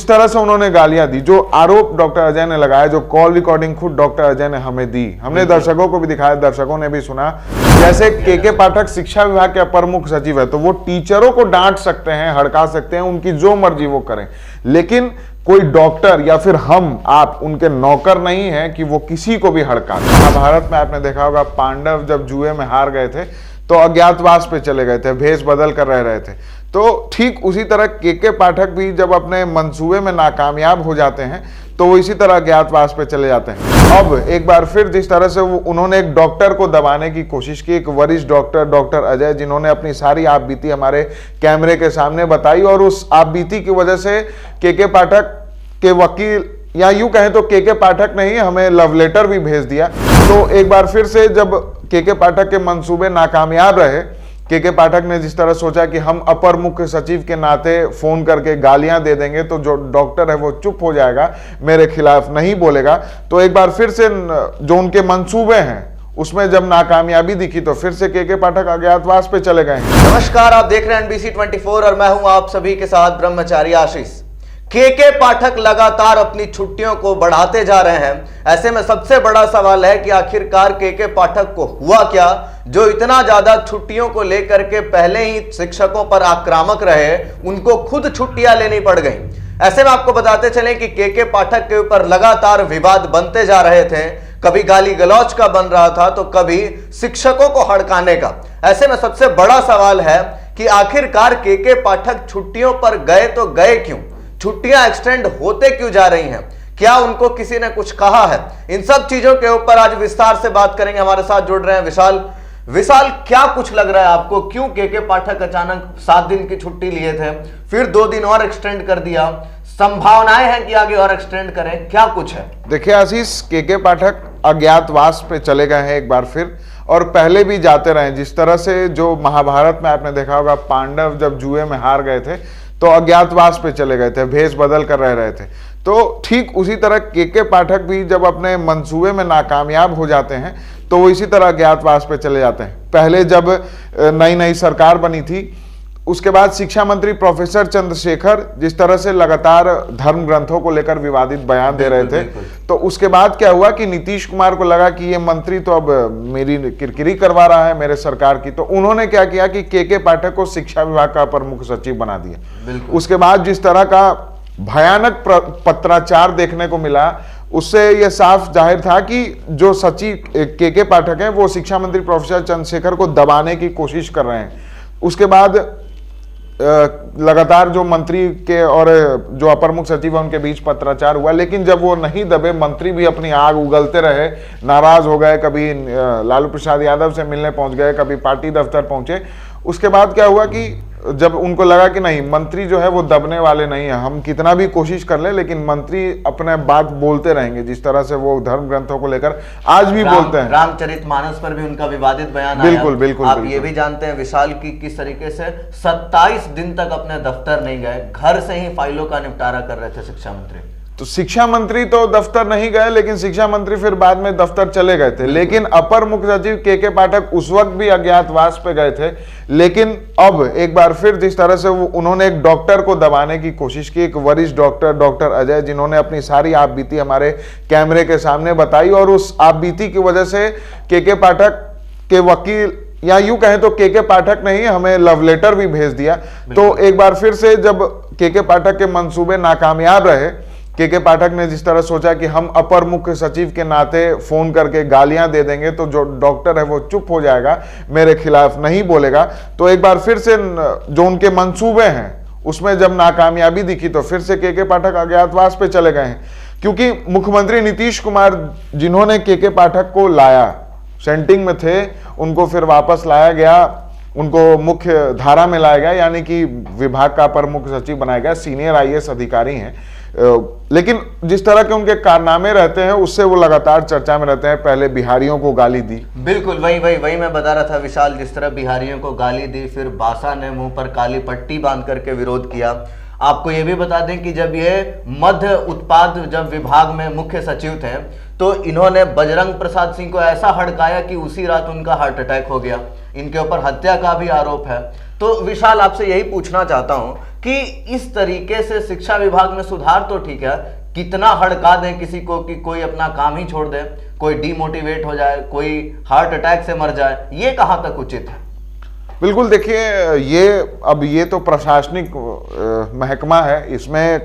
जिस तरह से उन्होंने गालियां दी, जो आरोप डॉक्टर अजय ने लगाया, जो कॉल रिकॉर्डिंग खुद डॉक्टर अजय ने हमें दी, हमने दर्शकों को भी दिखाया, दर्शकों ने भी सुना। जैसे के पाठक शिक्षा विभाग के अपर मुख्य सचिव है, तो वो टीचरों को डांट सकते हैं, हड़का सकते हैं, उनकी जो मर्जी वो करें, लेकिन कोई डॉक्टर या फिर हम आप उनके नौकर नहीं हैं कि वो किसी को भी हड़का। महाभारत में आपने देखा होगा, पांडव जब जुए में हार गए थे तो अज्ञातवास पे चले गए थे, भेष बदल कर रह रहे थे। तो ठीक उसी तरह के पाठक भी जब अपने मंसूबे में नाकामयाब हो जाते हैं तो वो इसी तरह अज्ञातवास पे चले जाते हैं। अब एक बार फिर जिस तरह से उन्होंने एक डॉक्टर को दबाने की कोशिश की, एक वरिष्ठ डॉक्टर अजय, जिन्होंने अपनी सारी आपबीती हमारे कैमरे के सामने बताई, और उस आपबीती की वजह से के पाठक के वकील, या यूं कहें तो के पाठक ने ही हमें लव लेटर भी भेज दिया। तो एक बार फिर से जब के पाठक के मंसूबे नाकामयाब रहे, के पाठक ने जिस तरह सोचा कि हम अपर मुख्य सचिव के नाते फोन करके गालियां दे देंगे तो जो डॉक्टर है वो चुप हो जाएगा, मेरे खिलाफ नहीं बोलेगा, तो एक बार फिर से जो उनके मंसूबे हैं उसमें जब नाकामयाबी दिखी तो फिर से के पाठक अज्ञातवास पे चले गए। नमस्कार, आप देख रहे हैं NBC 24 और मैं हूं आप सभी के साथ ब्रह्मचारी आशीष। के पाठक लगातार अपनी छुट्टियों को बढ़ाते जा रहे हैं। ऐसे में सबसे बड़ा सवाल है कि आखिरकार के पाठक को हुआ क्या, जो इतना ज्यादा छुट्टियों को लेकर के पहले ही शिक्षकों पर आक्रामक रहे, उनको खुद छुट्टियां लेनी पड़ गई। ऐसे में आपको बताते चलें कि के पाठक के ऊपर लगातार विवाद बनते जा रहे थे, कभी गाली गलौज का बन रहा था तो कभी शिक्षकों को हड़काने का। ऐसे में सबसे बड़ा सवाल है कि आखिरकार के पाठक छुट्टियों पर गए तो गए क्यों, छुट्टियां एक्सटेंड होते क्यों जा रही हैं, क्या उनको किसी ने कुछ कहा है? इन सब चीजों के ऊपर आज विस्तार से बात करेंगे। हमारे साथ जुड़ रहे हैं विशाल, क्या कुछ लग रहा है आपको, क्यों के पाठक अचानक 7 दिन की छुट्टी लिए थे, फिर 2 दिन और एक्सटेंड कर दिया, संभावनाएं हैं कि आगे और एक्सटेंड करें, क्या कुछ है? देखिए आशीष, के पाठक अज्ञातवास पे चले गए हैं एक बार फिर, और पहले भी जाते रहे। जिस तरह से जो महाभारत में आपने देखा होगा, पांडव जब जुए में हार गए थे तो अज्ञातवास पे चले गए थे, भेष बदल कर रह रहे थे। तो ठीक उसी तरह के पाठक भी जब अपने मंसूबे में नाकामयाब हो जाते हैं तो वो इसी तरह अज्ञातवास पे चले जाते हैं। पहले जब नई सरकार बनी थी, उसके बाद शिक्षा मंत्री प्रोफेसर चंद्रशेखर जिस तरह से लगातार धर्म ग्रंथों को लेकर विवादित बयान दे रहे थे, तो उसके बाद क्या हुआ कि नीतीश कुमार को लगा कि ये मंत्री तो अब मेरी किरकिरी करवा रहा है मेरे सरकार की, तो उन्होंने क्या किया कि के पाठक को शिक्षा विभाग का अपर मुख्य सचिव बना दिया। उसके बाद जिस तरह का भयानक पत्राचार देखने को मिला, उससे यह साफ जाहिर था कि जो सचिव के पाठक हैं वो शिक्षा मंत्री प्रोफेसर चंद्रशेखर को दबाने की कोशिश कर रहे हैं। उसके बाद लगातार जो मंत्री के और जो अपर मुख्य सचिव है उनके बीच पत्राचार हुआ, लेकिन जब वो नहीं दबे, मंत्री भी अपनी आग उगलते रहे, नाराज हो गए, कभी लालू प्रसाद यादव से मिलने पहुंच गए, कभी पार्टी दफ्तर पहुंचे। उसके बाद क्या हुआ कि जब उनको लगा कि नहीं, मंत्री जो है वो दबने वाले नहीं है, हम कितना भी कोशिश कर ले लेकिन मंत्री अपने बात बोलते रहेंगे, जिस तरह से वो धर्म ग्रंथों को लेकर आज भी बोलते हैं। रामचरितमानस पर भी उनका विवादित बयान आया। बिल्कुल आप ये भी जानते हैं विशाल की किस तरीके से 27 दिन तक अपने दफ्तर नहीं गए, घर से ही फाइलों का निपटारा कर रहे थे शिक्षा मंत्री। तो शिक्षा मंत्री तो दफ्तर नहीं गए, लेकिन शिक्षा मंत्री फिर बाद में दफ्तर चले गए थे, लेकिन अपर मुख्य सचिव के पाठक उस वक्त भी अज्ञातवास पे गए थे। लेकिन अब एक बार फिर जिस तरह से उन्होंने एक डॉक्टर को दबाने की कोशिश की, एक वरिष्ठ डॉक्टर अजय, जिन्होंने अपनी सारी आपबीती हमारे कैमरे के सामने बताई, और उस आपबीती की वजह से के पाठक के वकील, या यूं कहें तो के पाठक ने ही हमें लव लेटर भी भेज दिया। तो एक बार फिर से जब के पाठक के मंसूबे नाकामयाब रहे, के पाठक ने जिस तरह सोचा कि हम अपर मुख्य सचिव के नाते फोन करके गालियां दे देंगे तो जो डॉक्टर है वो चुप हो जाएगा, मेरे खिलाफ नहीं बोलेगा, तो एक बार फिर से जो उनके मंसूबे हैं उसमें जब नाकामयाबी दिखी तो फिर से के पाठक अज्ञातवास पे चले गए हैं। क्योंकि मुख्यमंत्री नीतीश कुमार, जिन्होंने के पाठक को लाया, सेंटिंग में थे, उनको फिर वापस लाया गया, उनको मुख्य धारा में लाया गया, यानी कि विभाग का अपर मुख्य सचिव बनाया गया, सीनियर IAS अधिकारी हैं। लेकिन जिस तरह के उनके कारनामे रहते हैं उससे वो लगातार चर्चा में रहते हैं। पहले बिहारियों को गाली दी, बिल्कुल वही मैं बता रहा था विशाल, जिस तरह बिहारियों को गाली दी, फिर बासा ने मुंह पर काली पट्टी बांध करके विरोध किया। आपको ये भी बता दें कि जब ये मध्य उत्पाद जब विभाग में मुख्य सचिव थे तो इन्होंने बजरंग प्रसाद सिंह को ऐसा हड़काया कि उसी रात उनका हार्ट अटैक हो गया। इनके ऊपर हत्या का भी आरोप है। तो विशाल, आपसे यही पूछना चाहता हूं कि इस तरीके से शिक्षा विभाग में सुधार तो ठीक है, कितना हड़का दें किसी को कि कोई अपना काम ही छोड़ दे, कोई डीमोटिवेट हो जाए, कोई हार्ट अटैक से मर जाए, ये कहां तक उचित है? बिल्कुल, देखिए ये तो प्रशासनिक महकमा है, इसमें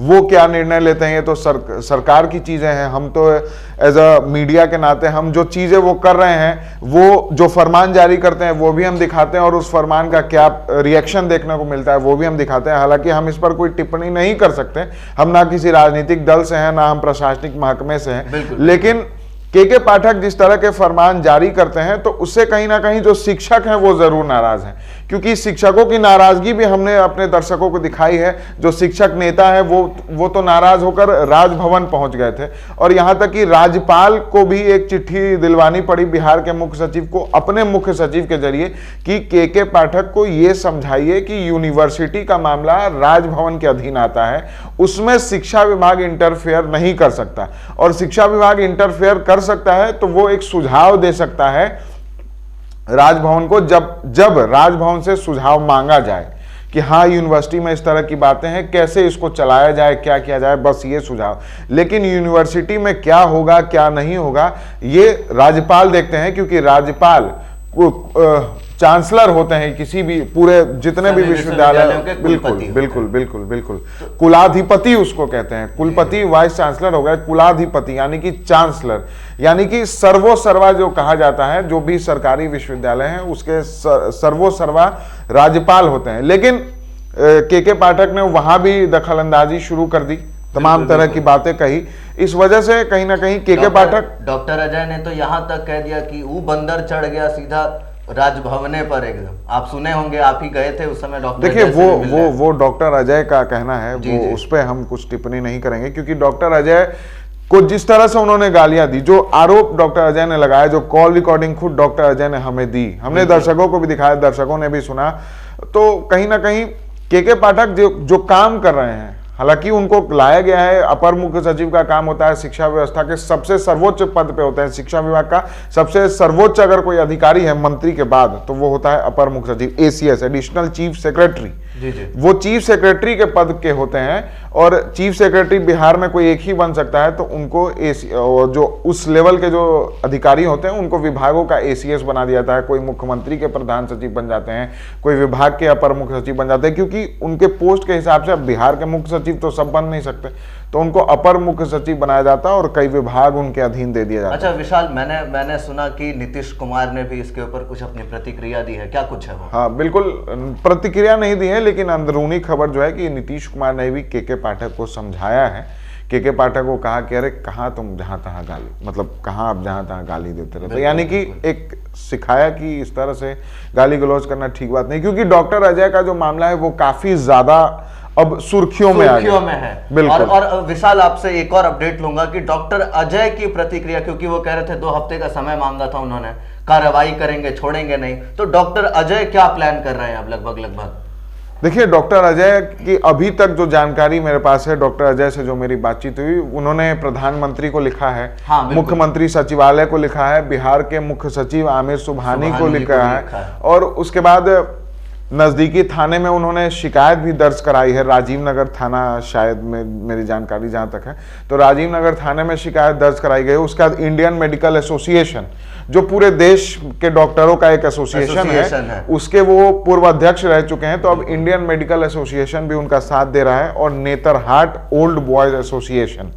वो क्या निर्णय लेते हैं ये तो सरकार की चीजें हैं। हम तो एज अ मीडिया के नाते हम जो चीजें वो कर रहे हैं, वो जो फरमान जारी करते हैं वो भी हम दिखाते हैं, और उस फरमान का क्या रिएक्शन देखने को मिलता है वो भी हम दिखाते हैं। हालांकि हम इस पर कोई टिप्पणी नहीं कर सकते, हम ना किसी राजनीतिक दल से हैं, ना हम प्रशासनिक महकमे से हैं, लेकिन के पाठक जिस तरह के फरमान जारी करते हैं तो उससे कहीं ना कहीं जो शिक्षक हैं वो जरूर नाराज हैं, क्योंकि शिक्षकों की नाराजगी भी हमने अपने दर्शकों को दिखाई है। जो शिक्षक नेता है वो तो नाराज होकर राजभवन पहुंच गए थे, और यहां तक कि राज्यपाल को भी एक चिट्ठी दिलवानी पड़ी बिहार के मुख्य सचिव को, अपने मुख्य सचिव के जरिए, कि के पाठक को ये समझाइए कि यूनिवर्सिटी का मामला राजभवन के अधीन आता है, उसमें शिक्षा विभाग इंटरफेयर नहीं कर सकता, और शिक्षा विभाग इंटरफेयर कर सकता है तो वो एक सुझाव दे सकता है राजभवन को, जब राजभवन से सुझाव मांगा जाए कि हाँ यूनिवर्सिटी में इस तरह की बातें हैं, कैसे इसको चलाया जाए, क्या किया जाए, बस ये सुझाव। लेकिन यूनिवर्सिटी में क्या होगा क्या नहीं होगा ये राज्यपाल देखते हैं, क्योंकि राज्यपाल चांसलर होते हैं किसी भी पूरे जितने भी विश्वविद्यालय, बिल्कुल कुलाधिपति उसको कहते हैं, कुलपति वाइस चांसलर हो गए, कुलाधिपति यानी कि चांसलर, यानी कि सर्वोसर्वा जो कहा जाता है, जो भी सरकारी विश्वविद्यालय हैं उसके सर्वोसर्वा राज्यपाल होते हैं। लेकिन के पाठक ने वहां भी दखलंदाजी शुरू कर दी, तमाम तरह की बातें कही, इस वजह से कहीं ना कहीं के पाठक, डॉक्टर अजय ने तो यहां तक कह दिया कि वो बंदर चढ़ गया सीधा राजभवने पर एकदम। आप सुने होंगे, आप ही गए थे उस समय डॉक्टर। देखिए वो डॉक्टर अजय का कहना है, वो उस पर हम कुछ टिप्पणी नहीं करेंगे, क्योंकि डॉक्टर अजय को जिस तरह से उन्होंने गालियां दी, जो आरोप डॉक्टर अजय ने लगाया, जो कॉल रिकॉर्डिंग खुद डॉक्टर अजय ने हमें दी, हमने दर्शकों को भी दिखाया, दर्शकों ने भी सुना, तो कहीं ना कहीं के पाठक जो काम कर रहे हैं, हालांकि उनको लाया गया है, अपर मुख्य सचिव का काम होता है शिक्षा व्यवस्था के सबसे सर्वोच्च पद पे होते हैं, शिक्षा विभाग का सबसे सर्वोच्च अगर कोई अधिकारी है मंत्री के बाद तो वो होता है अपर मुख्य सचिव, एसीएस, एडिशनल चीफ सेक्रेटरी। वो चीफ सेक्रेटरी के पद के होते हैं, और चीफ सेक्रेटरी बिहार में कोई एक ही बन सकता है, तो उनको जो उस लेवल के जो अधिकारी होते हैं उनको विभागों का एसीएस बना दिया जाता है। कोई मुख्यमंत्री के प्रधान सचिव बन जाते हैं, कोई विभाग के अपर मुख्य सचिव बन जाते हैं, क्योंकि उनके पोस्ट के हिसाब से अब बिहार के मुख्य सचिव तो सब बन नहीं सकते, तो उनको अपर मुख्य सचिव बनाया जाता है और कई विभाग उनके अधीन दे दिया जाता है। अच्छा विशाल, मैंने सुना कि नीतीश कुमार ने भी इसके ऊपर कुछ अपनी प्रतिक्रिया दी है, क्या कुछ है वो? हाँ बिल्कुल, प्रतिक्रिया नहीं दी है, लेकिन अंदरूनी खबर जो है कि नीतीश कुमार ने भी के पाठक को समझाया है। के पाठक को कहा कि अरे कहाँ तुम जहां तहां गाली, मतलब कहाँ आप जहां तहां गाली देते रहते, यानी कि एक सिखाया कि इस तरह से गाली गलौज करना ठीक बात नहीं, क्योंकि डॉक्टर अजय का जो मामला है वो काफी ज्यादा अब सुर्खियों में है। बिल्कुल। और विशाल, आपसे एक और अपडेट लूंगा कि डॉक्टर अजय की प्रतिक्रिया, क्योंकि वो कह रहे थे 2 हफ्ते का समय मांगा था उन्होंने, कार्रवाई करेंगे, छोड़ेंगे नहीं, तो डॉक्टर अजय क्या प्लान कर रहे हैं अब लगभग? देखिए, डॉक्टर अजय की अभी तक जो जानकारी मेरे पास है, डॉक्टर अजय से जो मेरी बातचीत हुई, उन्होंने प्रधानमंत्री को लिखा है, मुख्यमंत्री सचिवालय को लिखा है, बिहार के मुख्य सचिव आमिर सुबहानी को लिखा है, और उसके बाद नजदीकी थाने में उन्होंने शिकायत भी दर्ज कराई है, राजीव नगर थाना, शायद मेरी जानकारी जहां तक है, तो राजीव नगर थाने में शिकायत दर्ज कराई गई। उसके बाद इंडियन मेडिकल एसोसिएशन, जो पूरे देश के डॉक्टरों का एक एसोसिएशन है, उसके वो पूर्व अध्यक्ष रह चुके हैं, तो अब इंडियन मेडिकल एसोसिएशन भी उनका साथ दे रहा है, और नेतरहाट ओल्ड बॉयज एसोसिएशन,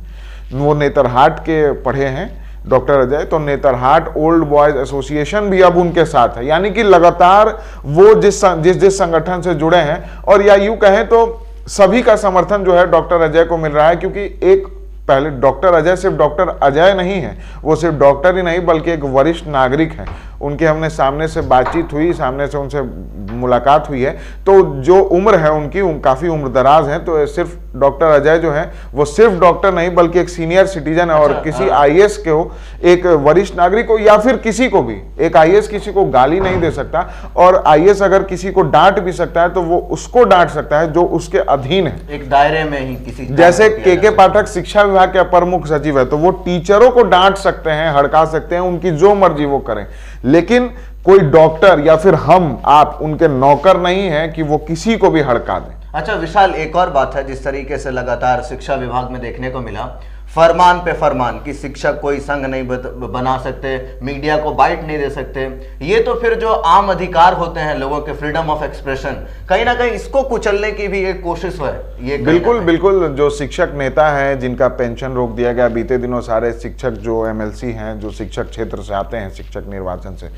वो नेतरहाट के पढ़े हैं डॉक्टर अजय, तो नेतरहाट ओल्ड बॉयज एसोसिएशन भी अब उनके साथ है, यानी कि लगातार वो जिस संगठन से जुड़े हैं, और या यूं कहें तो सभी का समर्थन जो है डॉक्टर अजय को मिल रहा है, क्योंकि एक पहले डॉक्टर अजय सिर्फ डॉक्टर अजय नहीं है, वो सिर्फ डॉक्टर ही नहीं बल्कि एक वरिष्ठ नागरिक है। उनके हमने सामने से बातचीत हुई, सामने से उनसे मुलाकात हुई है, तो जो उम्र है उनकी काफ़ी उम्र दराज है, तो सिर्फ डॉक्टर अजय जो है वो सिर्फ डॉक्टर नहीं बल्कि एक सीनियर सिटीजन है, और किसी आईएएस के हो, एक वरिष्ठ नागरिक हो, या फिर किसी को भी, एक आईएएस किसी को गाली नहीं दे सकता, और आईएएस अगर किसी को डांट भी सकता है तो वो उसको डांट सकता है जो उसके अधीन है, एक दायरे में ही किसी। जैसे के पाठक शिक्षा विभाग के अपर मुख्य सचिव है, तो वो टीचरों को डांट सकते हैं, हड़का सकते हैं, उनकी जो मर्जी वो करें, लेकिन कोई डॉक्टर या फिर हम आप उनके नौकर नहीं हैं कि वो किसी को भी हड़का दें। अच्छा विशाल, एक और बात है जिस तरीके से लगातार शिक्षा विभाग में देखने को मिला, फरमान पे फरमान कि शिक्षक कोई संघ नहीं बना सकते, मीडिया को बाइट नहीं दे सकते, ये तो फिर जो आम अधिकार होते हैं लोगों के, फ्रीडम ऑफ एक्सप्रेशन, कहीं ना कहीं इसको कुचलने की भी एक कोशिश है ये। बिल्कुल बिल्कुल, जो शिक्षक नेता हैं जिनका पेंशन रोक दिया गया, बीते दिनों सारे शिक्षक जो एमएलसी हैं, जो शिक्षक क्षेत्र से आते हैं, शिक्षक निर्वाचन से,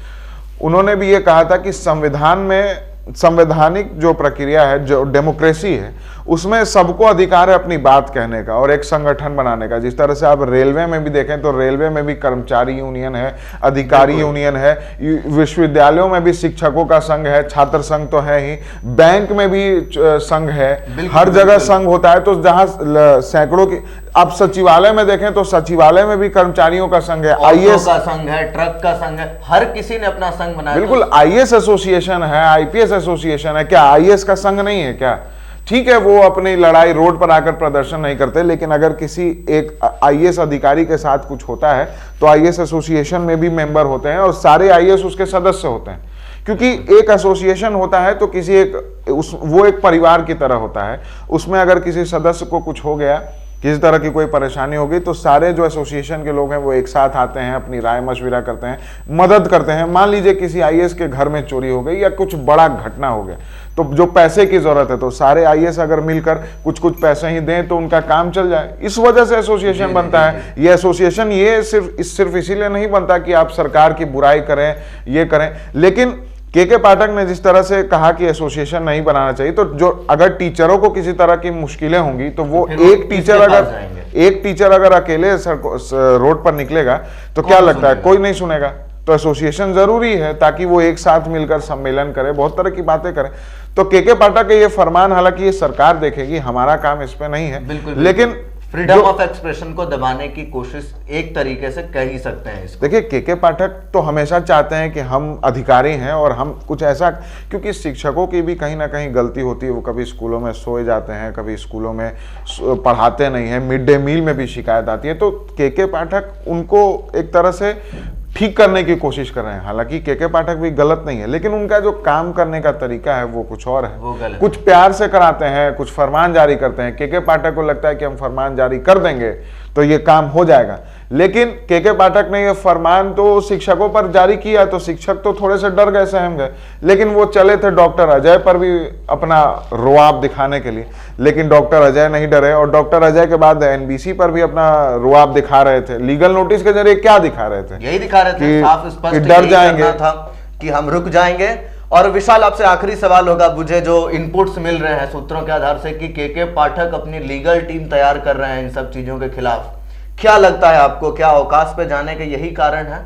उन्होंने भी ये कहा था कि संविधान में संवैधानिक जो प्रक्रिया है, जो डेमोक्रेसी है, उसमें सबको अधिकार है अपनी बात कहने का और एक संगठन बनाने का। जिस तरह से आप रेलवे में भी देखें तो रेलवे में भी कर्मचारी यूनियन है, अधिकारी यूनियन है, विश्वविद्यालयों में भी शिक्षकों का संघ है, छात्र संघ तो है ही, बैंक में भी संघ है, हर जगह संघ होता है। तो जहां सैकड़ों की, आप सचिवालय में देखें तो सचिवालय में भी कर्मचारियों का संघ है, आईएएस का संघ है, ट्रक का संघ है, हर किसी ने अपना संघ बनाया। बिल्कुल, आईएएस एसोसिएशन है, आईपीएस एसोसिएशन है, क्या आईएएस का संघ नहीं है क्या? ठीक है, वो अपनी लड़ाई रोड पर आकर प्रदर्शन नहीं करते, लेकिन अगर किसी एक आईएएस अधिकारी के साथ कुछ होता है तो आईएएस एसोसिएशन में भी मेंबर होते हैं और सारे आईएएस उसके सदस्य होते हैं, क्योंकि एक एसोसिएशन होता है तो किसी वो एक परिवार की तरह होता है। उसमें अगर किसी सदस्य को कुछ हो गया, किसी तरह की कोई परेशानी होगी, तो सारे जो एसोसिएशन के लोग हैं वो एक साथ आते हैं, अपनी राय मशविरा करते हैं, मदद करते हैं। मान लीजिए किसी आईएएस के घर में चोरी हो गई या कुछ बड़ा घटना हो गया, तो जो पैसे की जरूरत है, तो सारे आईएएस अगर मिलकर कुछ कुछ पैसे ही दें तो उनका काम चल जाए। इस वजह से एसोसिएशन बनता है। ये एसोसिएशन ये सिर्फ इसीलिए नहीं बनता कि आप सरकार की बुराई करें, ये करें। लेकिन के पाठक ने जिस तरह से कहा कि एसोसिएशन नहीं बनाना चाहिए, तो जो अगर टीचरों को किसी तरह की मुश्किलें होंगी तो वो एक टीचर अगर अकेले रोड पर निकलेगा तो क्या लगता है कोई नहीं सुनेगा। तो एसोसिएशन जरूरी है ताकि वो एक साथ मिलकर सम्मेलन करे, बहुत तरह की बातें करें। तो के पाठक के ये फरमान, हालांकि ये सरकार देखेगी, हमारा काम इस पे नहीं है, लेकिन फ्रीडम ऑफ एक्सप्रेशन को दबाने की कोशिश एक तरीके से कह ही सकते हैं इसको। देखिए, के पाठक तो हमेशा चाहते हैं कि हम अधिकारी हैं और हम कुछ ऐसा, क्योंकि शिक्षकों की भी कहीं ना कहीं गलती होती है, वो कभी स्कूलों में सोए जाते हैं, कभी स्कूलों में पढ़ाते नहीं हैं, मिड डे मील में भी शिकायत आती है। तो के पाठक उनको एक तरह से ठीक करने की कोशिश कर रहे हैं। हालांकि के पाठक भी गलत नहीं है, लेकिन उनका जो काम करने का तरीका है वो कुछ और है, वो गलत। कुछ प्यार से कराते हैं, कुछ फरमान जारी करते हैं। के पाठक को लगता है कि हम फरमान जारी कर देंगे तो ये काम हो जाएगा, लेकिन के पाठक ने ये फरमान तो शिक्षकों पर जारी किया तो शिक्षक तो थोड़े से डर गए, सहम गए, लेकिन वो चले थे डॉक्टर अजय पर भी अपना रुआब दिखाने के लिए, लेकिन डॉक्टर अजय नहीं डरे और डॉक्टर अजय के बाद एनबीसी पर भी अपना रुआब दिखा रहे थे। लीगल नोटिस के जरिए क्या दिखा रहे थे? यही दिखा रहे थे, साफ स्पष्ट डर जाएंगे था कि हम रुक जाएंगे। और विशाल, आपसे आखिरी सवाल होगा, मुझे जो इनपुट्स मिल रहे हैं सूत्रों के आधार से कि के पाठक अपनी लीगल टीम तैयार कर रहे हैं इन सब चीजों के खिलाफ, क्या लगता है आपको, क्या अवकाश पे जाने के यही कारण है?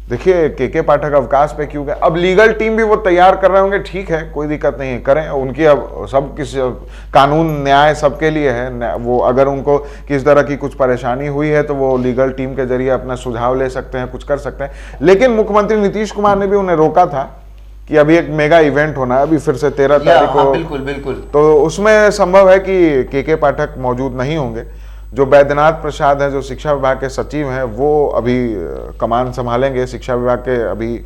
देखिए, के पाठक अवकाश पे क्यों गए? अब लीगल टीम भी वो तैयार कर रहे होंगे, ठीक है, कोई दिक्कत नहीं है, करें। उनकी अब सब किस कानून न्याय सबके लिए है, वो अगर उनको किस तरह की कुछ परेशानी हुई है तो वो लीगल टीम के जरिए अपना सुझाव ले सकते हैं, कुछ कर सकते हैं। लेकिन मुख्यमंत्री नीतीश कुमार ने भी उन्हें रोका था कि अभी एक मेगा इवेंट होना है, अभी फिर से 13 तारीख को। बिल्कुल बिल्कुल। तो उसमें संभव है कि के पाठक मौजूद नहीं होंगे। जो बैद्यनाथ प्रसाद हैं, जो शिक्षा विभाग के सचिव हैं, वो अभी कमान संभालेंगे। शिक्षा विभाग के अभी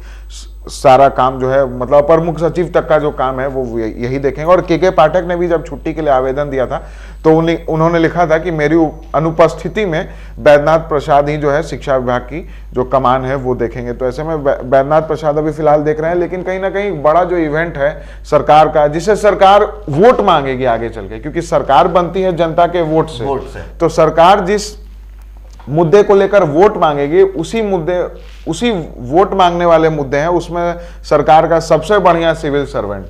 सारा काम जो है, मतलब अपर मुख्य सचिव तक का जो काम है वो यही देखेंगे। और के पाठक ने भी जब छुट्टी के लिए आवेदन दिया था तो उन्होंने लिखा था कि मेरी अनुपस्थिति में बैद्यनाथ प्रसाद ही जो है शिक्षा विभाग की जो कमान है वो देखेंगे। तो ऐसे में बैद्यनाथ प्रसाद अभी फिलहाल देख रहे हैं, लेकिन कहीं ना कहीं बड़ा जो इवेंट है सरकार का, जिसे सरकार वोट मांगेगी आगे चल के, क्योंकि सरकार बनती है जनता के वोट से। तो सरकार जिस मुद्दे को लेकर वोट मांगेगी, उसी वोट मांगने वाले मुद्दे हैं, उसमें सरकार का सबसे बढ़िया सिविल सर्वेंट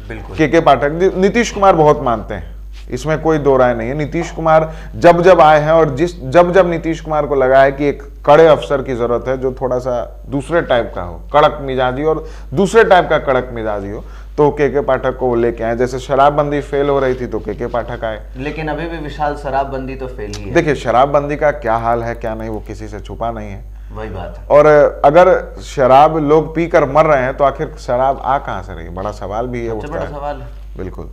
बिल्कुल के पाठक। नीतीश कुमार बहुत मानते हैं, इसमें कोई दो राय नहीं है। नीतीश कुमार जब आए हैं और जब नीतीश कुमार को लगा है कि एक कड़े अफसर की जरूरत है जो थोड़ा सा दूसरे टाइप का हो, कड़क मिजाजी और दूसरे टाइप का कड़क मिजाजी हो, तो के पाठक को लेके आए। जैसे शराबबंदी फेल हो रही थी तो के पाठक आए। लेकिन अभी भी विशाल शराबबंदी तो फेल ही है। देखिए, शराबबंदी का क्या हाल है क्या नहीं वो किसी से छुपा नहीं है, वही बात है। और अगर शराब लोग पीकर मर रहे हैं तो आखिर शराब आ कहां से रही, बड़ा सवाल भी है, बड़ा सवाल है। बिल्कुल।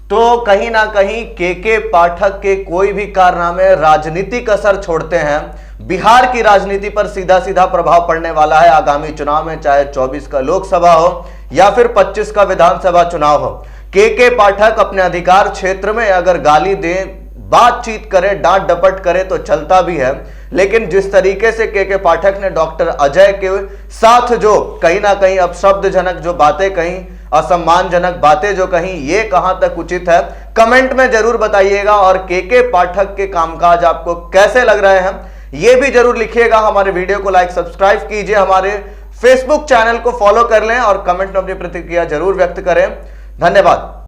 तो कहीं ना कहीं के पाठक के कोई भी कारनामे राजनीतिक असर छोड़ते हैं। बिहार की राजनीति पर सीधा सीधा प्रभाव पड़ने वाला है आगामी चुनाव में, चाहे 24 का लोकसभा हो या फिर 25 का विधानसभा चुनाव हो। के पाठक अपने अधिकार क्षेत्र में अगर गाली दे, बातचीत करे, डांट डपट करे तो चलता भी है, लेकिन जिस तरीके से के पाठक ने डॉक्टर अजय के साथ जो कहीं ना कहीं अपशब्दजनक जो बातें कहीं, असम्मानजनक बातें जो कहीं, ये कहां तक उचित है, कमेंट में जरूर बताइएगा। और के पाठक के कामकाज आपको कैसे लग रहे हैं ये भी जरूर लिखिएगा। हमारे वीडियो को लाइक सब्सक्राइब कीजिए, हमारे फेसबुक चैनल को फॉलो कर लें और कमेंट में अपनी प्रतिक्रिया जरूर व्यक्त करें। धन्यवाद।